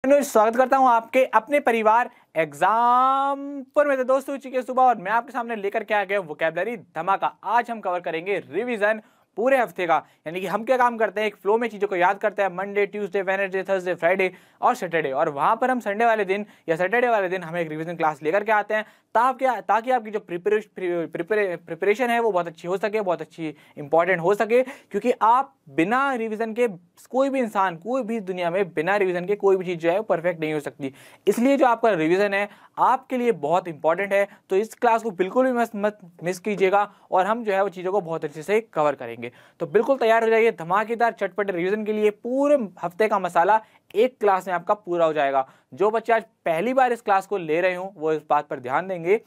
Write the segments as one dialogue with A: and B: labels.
A: स्वागत करता हूं आपके अपने परिवार एग्जाम्पल में। तो दोस्तों चुकी सुबह और मैं आपके सामने लेकर के आ गया वोकैबुलरी धमाका। आज हम कवर करेंगे रिवीजन पूरे हफ्ते का। यानी कि हम क्या काम करते हैं, एक फ्लो में चीजों को याद करते हैं, Monday, Tuesday, Wednesday, Thursday, Friday और सैटरडे, और वहां पर हम संडे वाले दिन या सैटरडे वाले दिन हम एक रिवीजन क्लास लेकर के आते हैं ताकि आपकी जो प्रिपरेशन है वो बहुत अच्छी हो सके, बहुत अच्छी इंपॉर्टेंट हो सके। क्योंकि आप बिना रिवीजन के कोई भी इंसान, कोई भी दुनिया में बिना रिवीजन के कोई भी चीज जो है वो परफेक्ट नहीं हो सकती। इसलिए जो आपका रिवीजन है आपके लिए बहुत इंपॉर्टेंट है। तो इस क्लास को बिल्कुल भी मत मिस कीजिएगा और हम जो है वो चीज़ों को बहुत अच्छे से कवर करेंगे। तो बिल्कुल तैयार हो जाइए धमाकेदार चटपटे रिवीजन के लिए। पूरे हफ्ते का मसाला एक क्लास में आपका पूरा हो जाएगा। जो बच्चे आज पहली बार इस क्लास को ले रहे हो वो इस बात पर ध्यान देंगे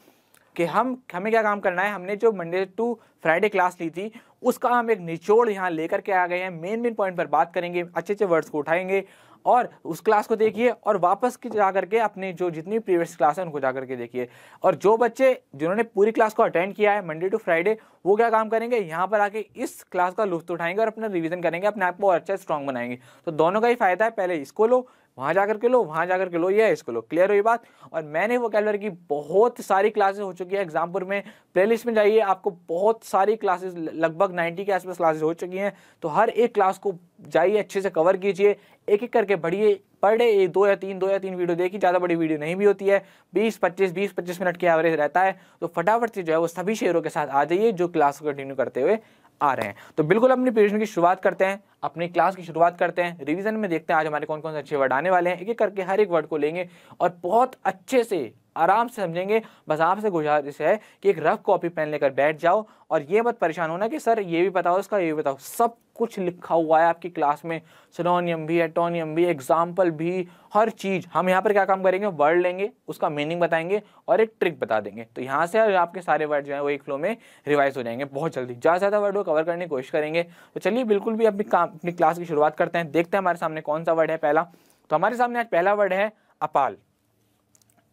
A: कि हमें क्या काम करना है। हमने जो मंडे टू फ्राइडे क्लास ली थी उसका हम एक निचोड़ यहाँ लेकर के आ गए हैं। मेन पॉइंट पर बात करेंगे, अच्छे अच्छे वर्ड्स को उठाएंगे और उस क्लास को देखिए और वापस जा करके अपने जो जितनी प्रीवियस क्लास है उनको जा करके देखिए। और जो बच्चे जिन्होंने पूरी क्लास को अटेंड किया है मंडे टू फ्राइडे, वो क्या काम करेंगे, यहाँ पर आके इस क्लास का लुत्फ उठाएंगे और अपना रिवीजन करेंगे, अपने आप को और अच्छा स्ट्रॉन्ग बनाएंगे। तो दोनों का ही फायदा है। पहले इसको लो, वहां जाकर के लो, वहां जाकर के लो, ये इसको लो। क्लियर हुई बात। और मैंने वोकैबुलरी की बहुत सारी क्लासेस हो चुकी है एग्जामपुर में, प्लेलिस्ट में जाइए, आपको बहुत सारी क्लासेस लगभग 90 के आसपास क्लासेस हो चुकी हैं। तो हर एक क्लास को जाइए, अच्छे से कवर कीजिए, एक एक करके बढ़िए। पर डे 2 या 3 वीडियो देखिए, ज़्यादा बड़ी वीडियो नहीं भी होती है, 20-25 मिनट के एवरेज रहता है। तो फटाफट से जो है वो सभी शेयरों के साथ आ जाइए जो क्लास को कंटिन्यू करते हुए आ रहे हैं। तो बिल्कुल अपनी प्रिपरेशन की शुरुआत करते हैं, अपनी क्लास की शुरुआत करते हैं। रिवीजन में देखते हैं आज हमारे कौन कौन से अच्छे वर्ड आने वाले हैं। एक एक करके हर एक वर्ड को लेंगे और बहुत अच्छे से आराम से समझेंगे। बस आपसे गुजारिश है कि एक रफ कॉपी पेन लेकर बैठ जाओ और ये मत परेशान होना कि सर ये भी बताओ, इसका ये भी बताओ। सब कुछ लिखा हुआ है आपकी क्लास में, सिनोनियम भी, एटोनियम भी, एग्जाम्पल भी, हर चीज। हम यहाँ पर क्या काम करेंगे, वर्ड लेंगे, उसका मीनिंग बताएंगे और एक ट्रिक बता देंगे। तो यहाँ से आपके सारे वर्ड जो है वो एक फ्लो में रिवाइज हो जाएंगे बहुत जल्दी। ज़्यादा से ज़्यादा वर्ड को कवर करने की कोशिश करेंगे। तो चलिए बिल्कुल भी अपनी क्लास की शुरुआत करते हैं। देखते हैं हमारे सामने कौन सा वर्ड है पहला। तो हमारे सामने आज पहला वर्ड है अपाल।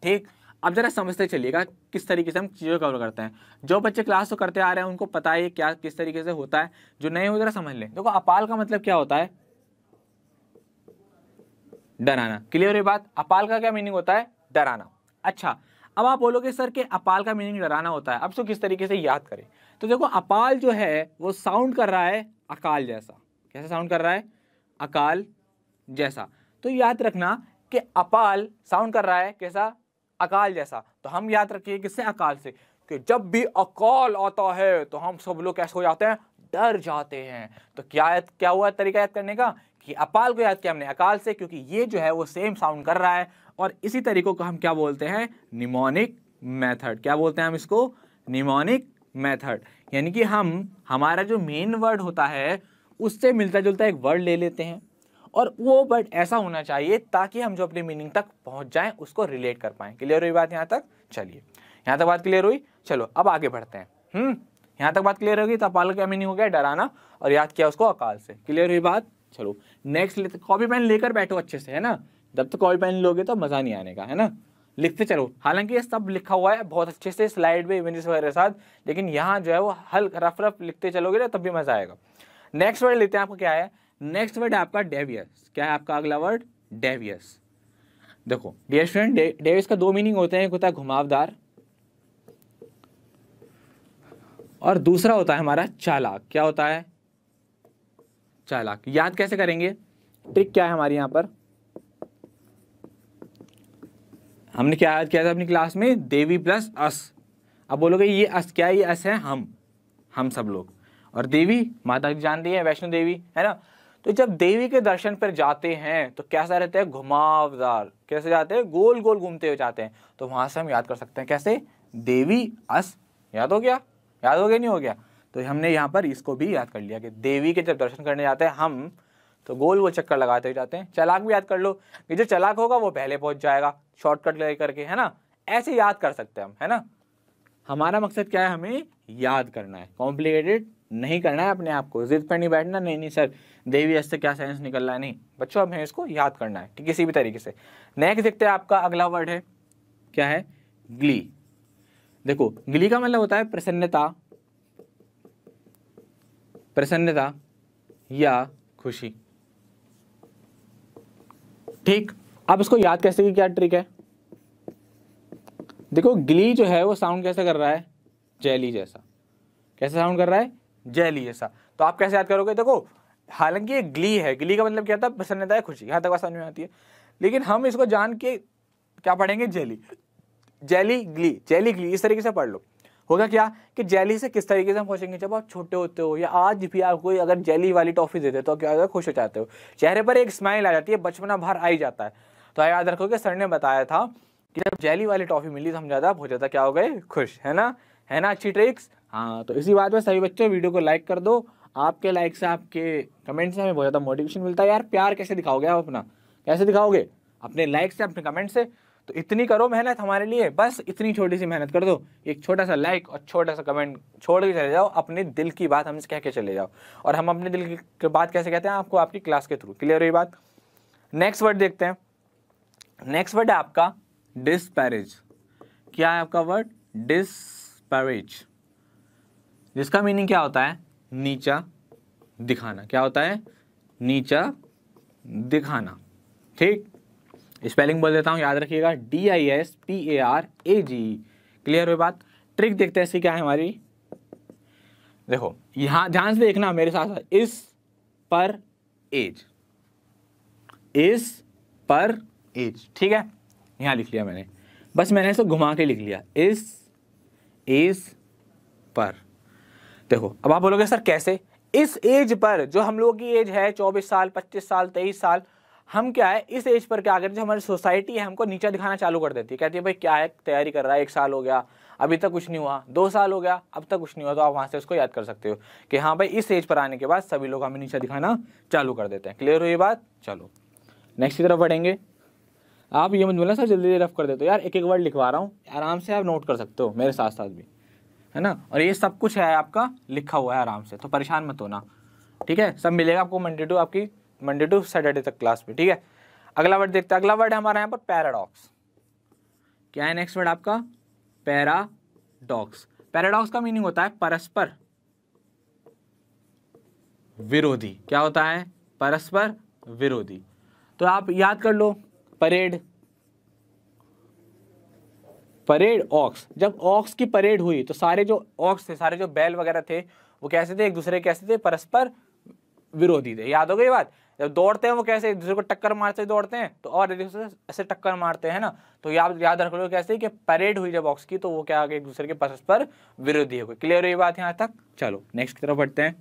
A: ठीक, अब जरा समझते चलिएगा किस तरीके से हम चीज़ों को कवर करते हैं। जो बच्चे क्लास तो करते आ रहे हैं उनको पता है क्या किस तरीके से होता है, जो नए हो जरा समझ लें। देखो अपाल का मतलब क्या होता है, डराना। क्लियर है बात। अपाल का क्या मीनिंग होता है, डराना। अच्छा, अब आप बोलोगे सर कि अपाल का मीनिंग डराना होता है, अब तो किस तरीके से याद करें। तो देखो अपाल जो है वो साउंड कर रहा है अकाल जैसा। कैसा साउंड कर रहा है, अकाल जैसा। तो याद रखना कि अपाल साउंड कर रहा है कैसा, अकाल जैसा। तो हम याद रखिए किससे, अकाल से, कि जब भी अकाल आता है तो हम सब लोग कैसे हो जाते हैं, डर जाते हैं। तो क्या हुआ तरीका याद करने का कि अपाल को याद किया हमने अकाल से, क्योंकि ये जो है वो सेम साउंड कर रहा है। और इसी तरीकों को हम क्या बोलते हैं, निमोनिक मेथड। क्या बोलते हैं हम इसको, निमोनिक मेथड। यानी कि हमारा जो मेन वर्ड होता है उससे मिलता जुलता एक वर्ड ले लेते हैं और वो वर्ड ऐसा होना चाहिए ताकि हम जो अपने मीनिंग तक पहुंच जाएं उसको रिलेट कर पाएं। क्लियर हुई बात यहाँ तक। चलिए यहाँ तक बात क्लियर हुई, चलो अब आगे बढ़ते हैं। यहाँ तक बात क्लियर होगी। तो अपाल का क्या मीनिंग हो गया, डराना, और याद किया उसको अकाल से। क्लियर हुई बात। चलो नेक्स्ट लेते, कॉपी पेन लेकर बैठो अच्छे से, है ना। जब तक कॉपी पेन लोगे तो मजा नहीं आने का, है ना। लिखते चलो, हालांकि ये सब लिखा हुआ है बहुत अच्छे से स्लाइड में इमेजेस वगैरह के साथ, लेकिन यहाँ जो है वो रफ लिखते चलोगे ना तब भी मजा आएगा। नेक्स्ट वर्ड लेते हैं, आपको क्या है, नेक्स्ट वर्ड है आपका डेवियस। क्या है आपका अगला वर्ड, डेवियस। देखो डियर स्टूडेंट, डेवियस का 2 मीनिंग होते हैं, एक होता है घुमावदार और दूसरा होता है हमारा चालाक। क्या होता है, चालाक। याद कैसे करेंगे, ट्रिक क्या है हमारी यहाँ पर, हमने क्या याद किया था अपनी क्लास में, देवी प्लस अस। अब बोलोगे ये अस क्या है, ये अस है हम सब लोग, और देवी माता जी जानती है, वैष्णो देवी, है ना। तो जब देवी के दर्शन पर जाते हैं तो कैसा रहता है, घुमावदार। कैसे जाते हैं, गोल गोल घूमते हुए जाते हैं। तो वहां से हम याद कर सकते हैं कैसे, देवी अस। याद हो गया, याद हो गया नहीं हो गया। तो हमने यहाँ पर इसको भी याद कर लिया कि देवी के जब दर्शन करने जाते हैं हम तो गोल गोल चक्कर लगाते हुए जाते हैं। चालाक भी याद कर लो कि जो चालाक होगा वो पहले पहुंच जाएगा शॉर्टकट ले करके, है ना। ऐसे याद कर सकते हैं हम, है ना। हमारा मकसद क्या है, हमें याद करना है, कॉम्प्लिकेटेड नहीं करना है अपने आप को, जिद पर नहीं बैठना, नहीं सर देवी ऐसे क्या साइंस निकल रहा है, नहीं बच्चों हमें इसको याद करना है ठीक, किसी भी तरीके से। नेक्स्ट देखते हैं, आपका अगला वर्ड है क्या है, ग्ली। देखो ग्ली का मतलब होता है प्रसन्नता, प्रसन्नता या खुशी। ठीक, अब इसको याद कैसे की क्या ट्रिक है, देखो ग्ली जो है वो साउंड कैसे कर रहा है, जेली जैसा। कैसे साउंड कर रहा है, जेली जैसा। तो आप कैसे याद करोगे, देखो हालांकि ये ग्ली है, ग्ली का मतलब क्या था, प्रसन्नता है, खुशी, यहाँ तक बात समझ में आती है। लेकिन हम इसको जान के क्या पढ़ेंगे, jelly, jelly Glee, jelly Glee, इस तरीके से पढ़ लो। होगा क्या कि जेली से किस तरीके से हम पहुंचेंगे, जब आप छोटे होते हो या आज भी आपको अगर जेली वाली टॉफी दे दे तो क्या होगा, खुश हो जाते हो, चेहरे पर एक स्माइल आ जाती है, बचपना बाहर आ ही जाता है। तो याद रखो कि सर ने बताया था कि जब जेली वाली टॉफी मिली तो हम ज़्यादा हो जाता क्या हो गए, खुश, है ना, है ना, अच्छी ट्रिक्स। हाँ, तो इसी बात में सभी बच्चों वीडियो को लाइक कर दो, आपके लाइक से, आपके कमेंट से हमें बहुत ज़्यादा मोटिवेशन मिलता है। यार प्यार कैसे दिखाओगे आप अपना, कैसे दिखाओगे, अपने लाइक से, अपने कमेंट से। तो इतनी करो मेहनत हमारे लिए, बस इतनी छोटी सी मेहनत कर दो, एक छोटा सा लाइक और छोटा सा कमेंट छोड़ के चले जाओ, अपने दिल की बात हमसे कह के चले जाओ। और हम अपने दिल की बात कैसे कहते हैं, आपको आपकी क्लास के थ्रू। क्लियर हुई बात। नेक्स्ट वर्ड देखते हैं। नेक्स्ट वर्ड है आपका डिस्पैरेज। क्या है आपका वर्ड, डिस्पैरेज, जिसका मीनिंग क्या होता है, नीचा दिखाना। क्या होता है, नीचा दिखाना। ठीक, स्पेलिंग बोल देता हूं, याद रखिएगा, DISPARAGE। क्लियर हुई बात। ट्रिक देखते हैं इसकी क्या है हमारी, देखो यहां ध्यान से देखना मेरे साथ साथ, इस पर एज, इस पर एज, ठीक है, यहां लिख लिया मैंने, बस मैंने इसको घुमा के लिख लिया, इस पर। देखो अब आप बोलोगे सर कैसे, इस एज पर, जो हम लोगों की एज है 24 साल, 25 साल, 23 साल, हम क्या है इस एज पर क्या करते हैं, हमारी सोसाइटी है हमको नीचा दिखाना चालू कर देती है, कहती है भाई क्या है, तैयारी कर रहा है, 1 साल हो गया अभी तक कुछ नहीं हुआ, 2 साल हो गया अब तक कुछ नहीं हुआ। तो आप वहां से उसको याद कर सकते हो कि हाँ भाई इस एज पर आने के बाद सभी लोग हमें नीचा दिखाना चालू कर देते हैं। क्लियर हुई बात। चलो नेक्स्ट की तरफ बढ़ेंगे। आप ये मत बोलना सर जल्दी रफ कर देते हो, यार एक एक वर्ड लिखवा रहा हूँ, आराम से आप नोट कर सकते हो मेरे साथ साथ भी, है ना। और ये सब कुछ है आपका लिखा हुआ है आराम से, तो परेशान मत होना, ठीक है। सब मिलेगा आपको मंडे टू सैटरडे तक क्लास में, ठीक है। अगला वर्ड देखते हैं। अगला वर्ड है हमारा यहाँ पर पैराडॉक्स। क्या है नेक्स्ट वर्ड आपका, पैराडॉक्स। पैराडॉक्स का मीनिंग होता है परस्पर विरोधी। क्या होता है, परस्पर विरोधी। तो आप याद कर लो, परेड, परेड ऑक्स, जब ऑक्स की परेड हुई तो सारे जो ऑक्स थे, सारे जो बैल वगैरह थे, वो कैसे थे, एक दूसरे कैसे थे, परस्पर विरोधी थे। याद हो गई बात। जब दौड़ते हैं वो कैसे एक दूसरे को टक्कर मारते दौड़ते हैं, तो और एक दूसरे ऐसे टक्कर मारते हैं ना। तो याद रख लो कैसे कि परेड हुई जब ऑक्स की, तो वो क्या आ गए, एक दूसरे के परस्पर विरोधी हो गए। क्लियर हुई बात यहाँ तक। चलो नेक्स्ट की तरफ बढ़ते हैं,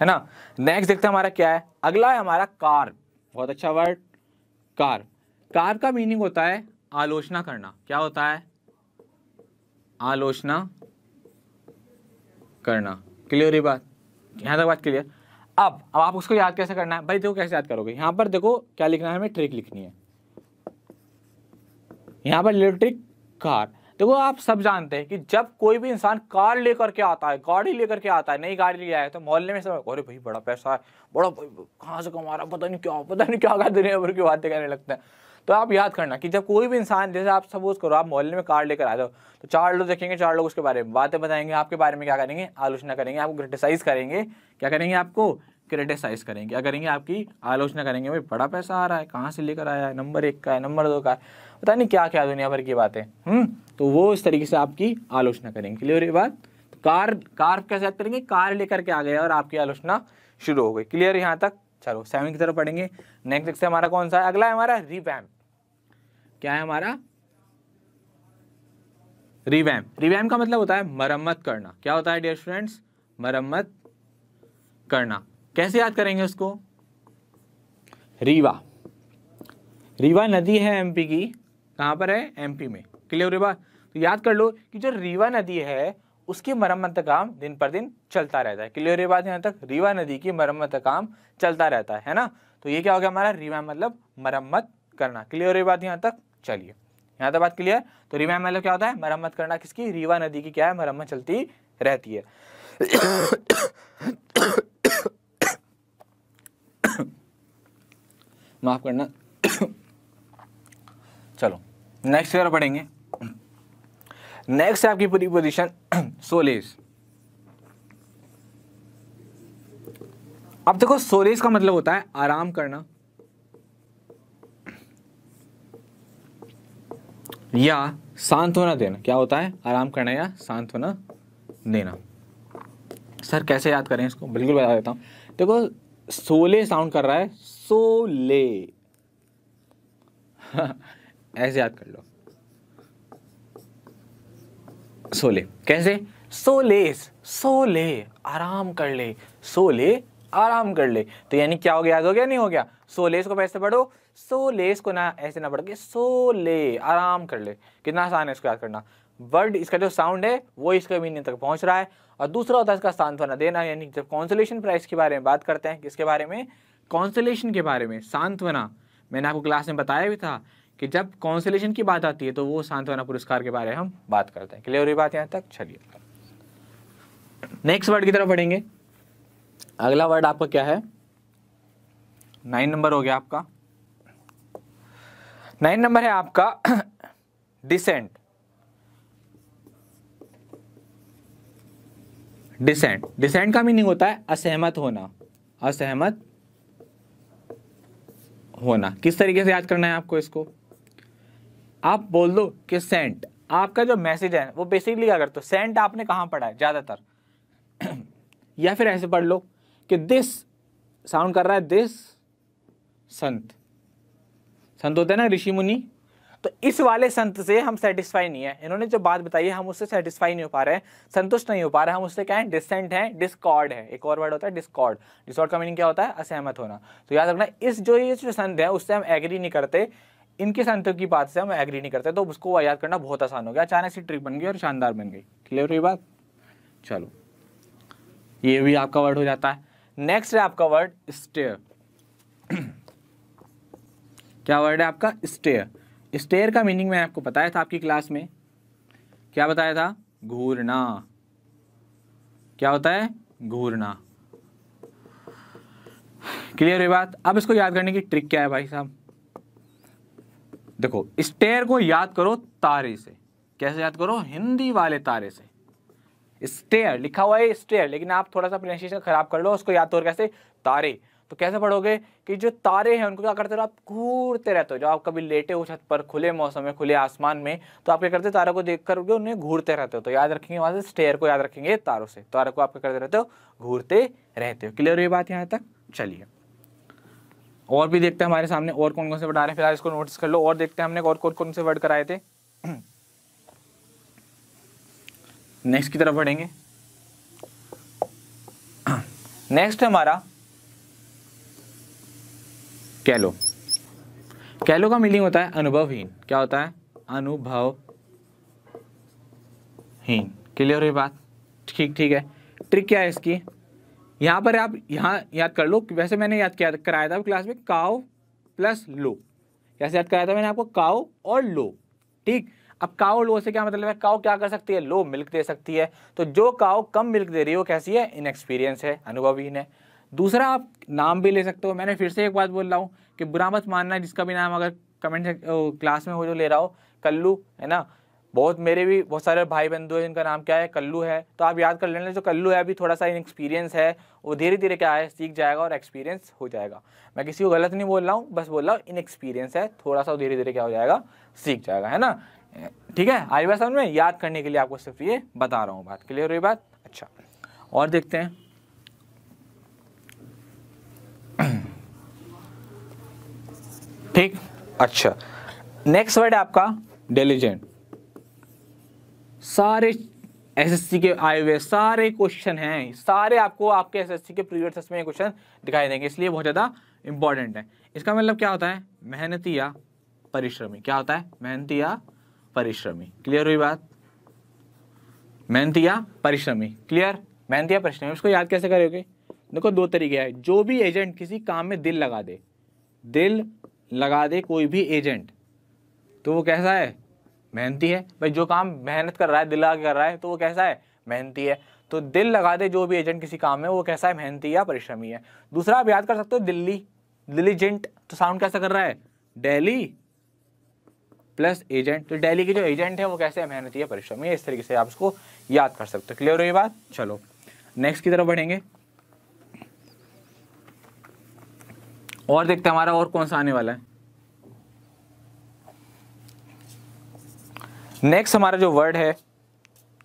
A: है ना। नेक्स्ट देखते हैं हमारा क्या है। अगला है हमारा कार्व। बहुत अच्छा वर्ड, कार्व। कार्व का मीनिंग होता है आलोचना करना। क्या होता है, आलोचना करना। क्लियर हुई बात, यहाँ तक बात क्लियर। अब आप उसको याद कैसे करना है भाई, देखो कैसे याद करोगे। यहाँ पर देखो क्या लिखना है, हमें ट्रिक लिखनी है। यहाँ पर ले ट्रिक कार। देखो आप सब जानते हैं कि जब कोई भी इंसान कार लेकर के आता है, गाड़ी लेकर के आता है, नई गाड़ी ले आया है, तो मोहल्ले में सब अरे भाई बड़ा पैसा है, बड़ा कहाँ से कमा रहा, पता नहीं क्या दुनिया भर की बातें कहने लगते हैं। तो आप याद करना कि जब कोई भी इंसान, जैसे आप सपोज करो आप मोहल्ले में कार लेकर आ जाओ, तो 4 लोग देखेंगे, 4 लोग उसके बारे में बातें बताएंगे, आपके बारे में क्या करेंगे, आलोचना करेंगे, आपको क्रिटिसाइज करेंगे। क्या करेंगे, आपको क्रिटिसाइज करेंगे, क्या करेंगे, आपकी आलोचना करेंगे। भाई बड़ा पैसा आ रहा है, कहाँ से लेकर आया है, नंबर 1 का है, नंबर 2 का है, पता नहीं क्या क्या दुनिया भर की बातें। तो वो इस तरीके से आपकी आलोचना करेंगे। क्लियर ये बात। तो कार कैसे याद करेंगे, कार लेकर के आ गए और आपकी आलोचना शुरू हो गई। क्लियर यहाँ तक। चलो 7 की तरफ पढ़ेंगे। नेक्स्ट से हमारा कौन सा है, अगला है हमारा रिवैम्प। क्या है हमारा, रिवैम्प। रिवैम्प का मतलब होता है मरम्मत करना। क्या होता है डियर स्टूडेंट्स, मरम्मत करना। कैसे याद करेंगे उसको, रीवा, रीवा नदी है एमपी की, कहाँ पर है, एमपी में। क्लियर रीवा। तो याद कर लो कि जो रीवा नदी है उसकी मरम्मत का काम दिन पर दिन चलता रहता है। क्लियर ये बात यहाँ तक, रीवा नदी की मरम्मत का काम चलता रहता है ना। तो ये क्या हो गया हमारा, रिवैम्प मतलब मरम्मत करना। क्लियर ये बात यहाँ तक। चलिए यहाँ तक बात क्लियर। तो रिवैम्प मतलब क्या होता है, मरम्मत करना किसकी, रीवा नदी की क्या है, मरम्मत चलती रहती है। माफ करना। चलो नेक्स्ट की तरफ पढ़ेंगे। नेक्स्ट है आपकी पूरी पोजीशन सोलेज। अब देखो सोलेज का मतलब होता है आराम करना, या सांत्वना देना। क्या होता है? आराम करना या सांत्वना देना। सर कैसे याद करें इसको? बिल्कुल बता देता हूँ। देखो सोले साउंड कर रहा है, सोले ऐसे याद कर लो, सोले। कैसे? सोलेस, सोले आराम कर ले, सोले आराम कर ले। तो यानी क्या हो गया? याद हो गया नहीं हो गया? सोलेस को ऐसे पढ़ो, सोलेस को ना ऐसे ना पढ़ के सोले आराम कर ले। कितना आसान है इसको याद करना। वर्ड इसका जो साउंड है वो इसका मीनिंग तक पहुंच रहा है। और दूसरा होता है इसका सांत्वना देना। यानी जब कॉन्सोलेशन प्राइज के बारे में बात करते हैं, किसके बारे में? कॉन्सोलेशन के बारे में, सांत्वना। मैंने आपको क्लास में बताया भी था कि जब कॉन्सोलेशन की बात आती है तो वो सांत्वना पुरस्कार के बारे में हम बात करते हैं। क्लियर हुई बात यहाँ तक? चलिए नेक्स्ट वर्ड की तरफ बढ़ेंगे। अगला वर्ड आपका क्या है? 9 नंबर हो गया आपका। 9 नंबर है आपका डिसेंट। डिसेंट, डिसेंट का मीनिंग होता है असहमत होना, असहमत होना। किस तरीके से याद करना है आपको इसको? आप बोल दो कि सेंट, आपका जो मैसेज है वो बेसिकली क्या करते हो? सेंट आपने कहाँ पढ़ा है ज्यादातर? या फिर ऐसे पढ़ लो कि दिस साउंड कर रहा है, दिस संत। संत होते हैं ना ऋषि मुनि, तो इस वाले संत से हम सेटिस्फाई नहीं है। इन्होंने जो बात बताई है हम उससे सेटिस्फाई नहीं हो पा रहे हैं, संतुष्ट नहीं हो पा रहे हैं हम उससे। क्या है? डिसेंट है, डिस्कॉर्ड है। एक और वर्ड होता है डिस्कॉर्ड। डिस्कॉर्ड का मीनिंग क्या होता है? असहमत होना। तो याद रखना, इस जो संत है उससे हम एग्री नहीं करते, इनके संतों की बात से हम एग्री नहीं करते। तो उसको याद करना बहुत आसान हो गया। अचानक से ट्रिक बन गई और शानदार बन गई। क्लियर हुई बात? चलो ये भी आपका वर्ड हो जाता है। नेक्स्ट है आपका वर्ड स्टेयर। क्या वर्ड है आपका? स्टेयर। स्टेयर का मीनिंग मैंने आपको बताया था आपकी क्लास में। क्या बताया था? घूरना। क्या होता है? घूरना। क्लियर हुई बात? अब इसको याद करने की ट्रिक क्या है भाई साहब? देखो स्टेयर को याद करो तारे से। कैसे याद करो? हिंदी वाले तारे से। स्टेयर लिखा हुआ है स्टेयर, लेकिन आप थोड़ा सा प्रोनाउंसिएशन खराब कर लो, उसको याद तो कैसे? तारे। तो कैसे पढ़ोगे कि जो तारे हैं उनको क्या करते हो? आप घूरते रहते हो। जब आप कभी लेटे हो छत पर खुले मौसम में, खुले आसमान में, तो आप क्या करते हो? तारों को देख कर उन्हें घूरते रहते हो। तो याद रखेंगे वहां से स्टेयर को याद रखेंगे तारों से। तारों को आप क्या करते रहते हो? घूरते रहते हो। क्लियर हुई बात यहाँ तक? चलिए और भी देखते हैं हमारे सामने और कौन कौन से वर्ड आ रहे हैं। फिलहाल इसको नोटिस कर लो और देखते हैं हमने और कौन कौन से वर्ड कराए थे। नेक्स्ट की तरफ बढ़ेंगे। नेक्स्ट हमारा कैलो। कैलो का मीनिंग होता है अनुभवहीन। क्या होता है? अनुभवहीन। क्लियर हुई बात? ठीक ठीक है। ट्रिक क्या है इसकी? यहाँ पर आप यहाँ याद कर लो। वैसे मैंने याद किया कराया था क्लास में काउ प्लस लो। कैसे याद कराया था मैंने आपको? काउ और लो। ठीक। अब काउ लो से क्या मतलब है? काउ क्या कर सकती है? लो मिल्क दे सकती है। तो जो काउ कम मिल्क दे रही है वो कैसी है? इनएक्सपीरियंस है, अनुभवहीन है। दूसरा आप नाम भी ले सकते हो। मैंने फिर से एक बात बोल रहा हूँ कि बुरा मत मानना जिसका भी नाम अगर कमेंट से क्लास में हो जो ले रहा हो। कल्लू है ना, बहुत मेरे भी बहुत सारे भाई बंधु हैं जिनका नाम क्या है? कल्लू है। तो आप याद कर लेना जो कल्लू है अभी थोड़ा सा इनएक्सपीरियंस है, वो धीरे धीरे क्या है? सीख जाएगा और एक्सपीरियंस हो जाएगा। मैं किसी को गलत नहीं बोल रहा हूँ, बस बोल रहा हूँ इनएक्सपीरियंस है, थोड़ा सा धीरे धीरे क्या हो जाएगा? सीख जाएगा, है ना? ठीक है, आई बात समझ में? याद करने के लिए आपको सिर्फ ये बता रहा हूँ बात। क्लियर हुई बात? अच्छा और देखते हैं। ठीक। अच्छा नेक्स्ट वर्ड है आपका डिलिजेंट। सारे एसएससी के आए हुए सारे क्वेश्चन हैं, सारे आपको आपके एसएससी के प्रीवियस में क्वेश्चन दिखाई देंगे, इसलिए बहुत ज़्यादा इंपॉर्टेंट है। इसका मतलब क्या होता है? मेहनती या परिश्रमी। क्या होता है? मेहनती या परिश्रमी। क्लियर हुई बात? मेहनती या परिश्रमी। क्लियर? मेहनती या परिश्रमी। इसको याद कैसे करोगे? देखो दो तरीके हैं। जो भी एजेंट किसी काम में दिल लगा दे, दिल लगा दे कोई भी एजेंट, तो वो कैसा है? मेहनती है। भाई जो काम मेहनत कर रहा है, दिल लगा के कर रहा है, तो वो कैसा है? मेहनती है। तो दिल लगा दे जो भी एजेंट किसी काम में, वो कैसा है? मेहनती या परिश्रमी है। दूसरा आप याद कर सकते हो दिल्ली, दिलीजेंट। तो साउंड कैसा कर रहा है? Delhi plus agent. तो दिल्ली के जो एजेंट है वो कैसे है? मेहनती या परिश्रमी है। इस तरीके से आप उसको याद कर सकते हो। क्लियर हुई बात? चलो नेक्स्ट की तरफ बढ़ेंगे और देखते हैं हमारा और कौन सा आने वाला है। नेक्स्ट हमारा जो वर्ड है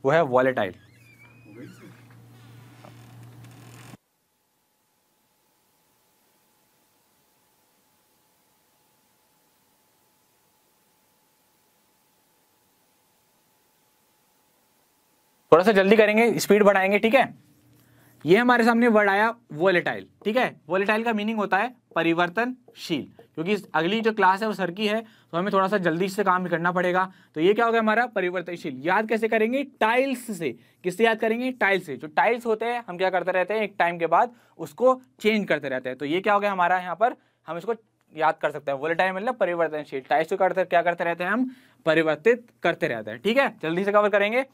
A: वो है वॉलेटाइल। थोड़ा सा जल्दी करेंगे, स्पीड बढ़ाएंगे, ठीक है। ये हमारे सामने वर्ड आया वॉलेटाइल, ठीक है। वॉलेटाइल का मीनिंग होता है परिवर्तनशील। क्योंकि अगली जो क्लास है वो सर की है, तो हमें थोड़ा सा जल्दी से काम करना पड़ेगा। तो ये क्या हो गया हमारा परिवर्तनशील। याद कैसे करेंगे? टाइल्स से। किससे याद करेंगे? टाइल्स से। जो टाइल्स होते हैं हम क्या करते रहते हैं, एक टाइम के बाद उसको चेंज करते रहते हैं। तो ये क्या हो गया हमारा, यहाँ पर हम इसको याद कर सकते हैं। वॉलेटाइल मतलब परिवर्तनशील। टाइल्स को क्या करते रहते हैं हम? परिवर्तित करते रहते हैं, ठीक है। जल्दी से कवर करेंगे,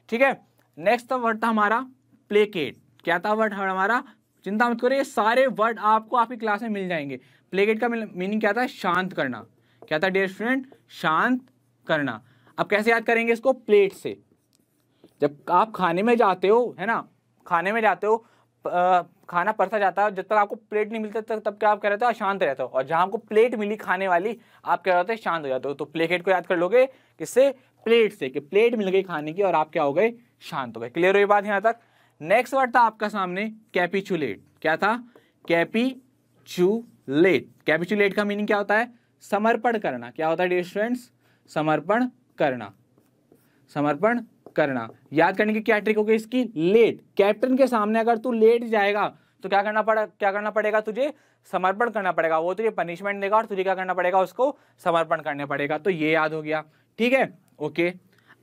A: ठीक है। नेक्स्ट वर्ड था हमारा प्लेकेट। क्या था वर्ड हमारा? चिंता मत करो, ये सारे वर्ड आपको आपकी क्लास में मिल जाएंगे। प्लेकेट का मीनिंग क्या था? शांत करना। क्या था डियर स्टूडेंट? शांत करना। अब कैसे याद करेंगे इसको? प्लेट से। जब आप खाने में जाते हो, है ना, खाने में जाते हो, खाना परसा जाता है, जब तक आपको प्लेट नहीं मिलता तब क्या आप क्या रहते हो? शांत रहते हो। और जहां आपको प्लेट मिली खाने वाली, आप क्या होते हैं? शांत हो जाते हो। तो प्लेकेट को याद कर लोगे किससे? प्लेट से, कि प्लेट मिल गई खाने की और आप क्या हो गए? शांत हो गए। क्लियर हुई बात यहां तक? नेक्स्ट वर्ड था आपका सामने कैपिचुलेट। क्या था? कैपिचुलेट। कैपिचुलेट का मीनिंग क्या होता है? समर्पण करना। क्या होता है डियर स्टूडेंट्स? समर्पण करना। समर्पण करना। याद करने की क्या ट्रिक होगी इसकी? लेट। कैप्टन के सामने अगर तू लेट जाएगा तो क्या करना पड़ेगा तुझे? समर्पण करना पड़ेगा। वो तुझे पनिशमेंट देगा और तुझे क्या करना पड़ेगा? उसको समर्पण करने पड़ेगा। तो ये याद हो गया, ठीक है, ओके।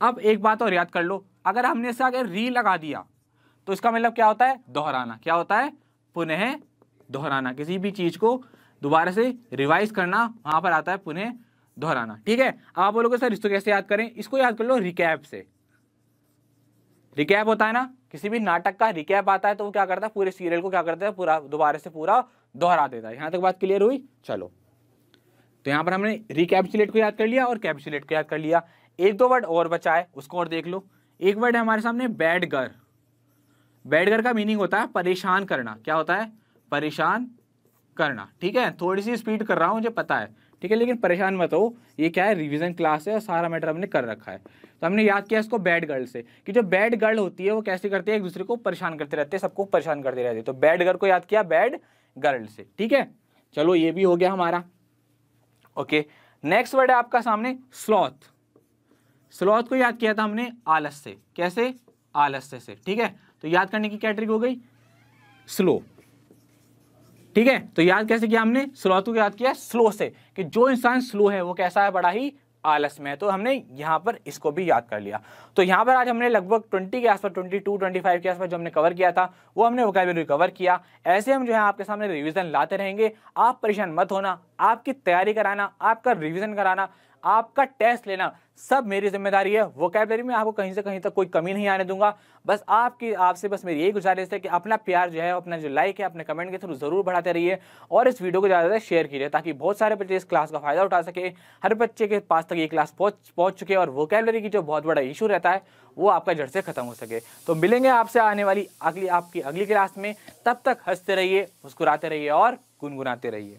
A: अब एक बात और याद कर लो, अगर हमने इससे अगर री लगा दिया तो इसका मतलब क्या होता है? दोहराना। क्या होता है? पुनः दोहराना। किसी भी चीज को दोबारा से रिवाइज करना, वहां पर आता है पुनः दोहराना, ठीक है। अब आप बोलोगे सर इसको कैसे याद करें? इसको याद कर लो रिकैप से। रिकैप होता है ना, किसी भी नाटक का रिकैप आता है तो वो क्या करता है? पूरे सीरियल को क्या करता है? पूरा दोबारा से पूरा दोहरा देता है। यहां तक बात क्लियर हुई? चलो, तो यहां पर हमने रिकैप्सुलेट को याद कर लिया और कैप्सुलेट को याद कर लिया। एक दो वर्ड और बचा है, उसको और देख लो। एक वर्ड है हमारे सामने बैडगर। बैडगर का मीनिंग होता है परेशान करना। क्या होता है? परेशान करना, ठीक है। थोड़ी सी स्पीड कर रहा हूं, मुझे पता है, ठीक है, लेकिन परेशान मत हो। ये क्या है? रिवीजन क्लास है और सारा मैटर हमने कर रखा है। तो हमने याद किया इसको बैड गर्ल से, कि जो बैड गर्ल होती है वो कैसे करती है? एक दूसरे को परेशान करते रहते हैं, सबको परेशान करते रहते हैं। तो बैड गर्ल को याद किया बैड गर्ल से, ठीक है। चलो, ये भी हो गया हमारा, ओके। नेक्स्ट वर्ड है आपका सामने स्लॉथ। स्लॉथ को याद किया था हमने आलस से। कैसे? आलस्य से, ठीक है। तो याद करने की क्या ट्रिक हो गई? स्लो, ठीक है। तो याद कैसे किया हमने? स्लो को याद किया स्लो से, कि जो इंसान स्लो है वो कैसा है? बड़ा ही आलस में है। तो हमने यहाँ पर इसको भी याद कर लिया। तो यहाँ पर आज हमने लगभग 20 के आसपास, 22, 25 के आसपास जो हमने कवर किया था वो हमने वोकैबुलरी कवर किया। ऐसे हम जो है आपके सामने रिवीजन लाते रहेंगे। आप परेशान मत होना, आपकी तैयारी कराना, आपका रिवीजन कराना, आपका टेस्ट लेना सब मेरी जिम्मेदारी है। वोकैबुलरी में आपको कहीं से कहीं तक कोई कमी नहीं आने दूंगा। बस आपसे बस मेरी यही गुजारिश है कि अपना प्यार जो है, अपना जो लाइक है, अपने कमेंट के थ्रू जरूर बढ़ाते रहिए और इस वीडियो को ज़्यादा से शेयर कीजिए, ताकि बहुत सारे बच्चे इस क्लास का फायदा उठा सके। हर बच्चे के पास तक ये क्लास पहुंच चुके और वोकैबुलरी की जो बहुत बड़ा इशू रहता है वो आपका जड़ से खत्म हो सके। तो मिलेंगे आपसे आने वाली आपकी अगली क्लास में। तब तक हंसते रहिए, मुस्कुराते रहिए और गुनगुनाते रहिए।